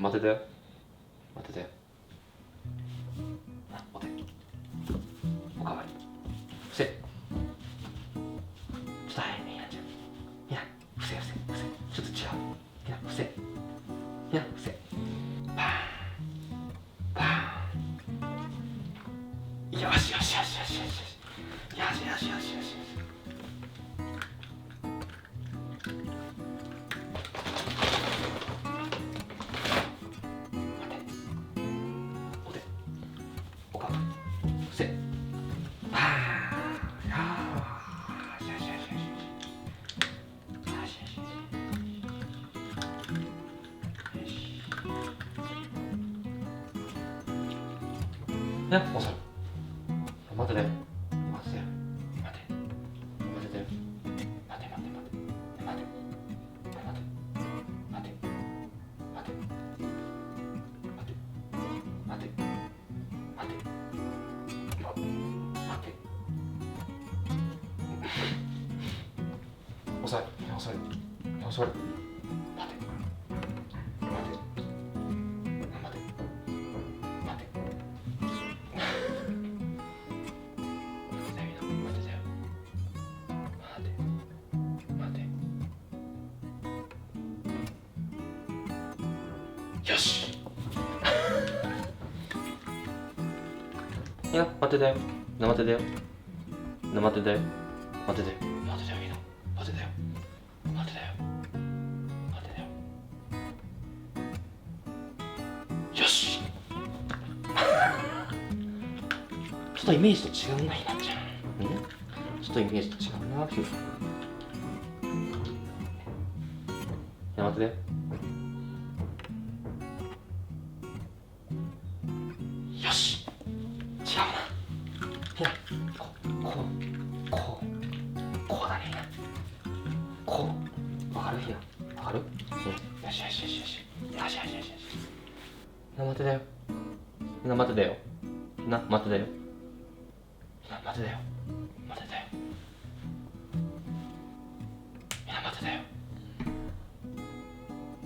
待てだよ待てだよ。お手おかわり伏せ。ちょっと早いねひなちゃん。ひな伏せ伏せ伏せ。ちょっと違う。ひな伏せ。ひな伏せ。パーンパーン。よしよしよしよしよしよしよしよしよしよしよし。ね、おさる。待てだよ。待てだよ。待て。待てだよ。待て待て待て。待て。待て。待て。待て。待て。待て。待て。待て。おさる。おさる。おさる。待て。待て。待て。待て。よし。いや、待てだよ。待てだよ。待てだよ。待てだよ。待てだよ。待てだよ。待てだよ。待てだよ。よし。ちょっとイメージと違うな、ひなちゃん。ちょっとイメージと違うな、ひな。待てだよ。よし。違うな。ひな、こうだね、ひな。こう。わかるひな。わかる？よしよしよしよし。よしよしよしよし。ひな待てだよ。ひな待てだよ。ひな待てだよ。ひな待てだよ。待てだよ。ひな待てだよ。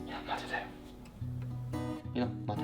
ひな待てだよ。ひな待てだよ。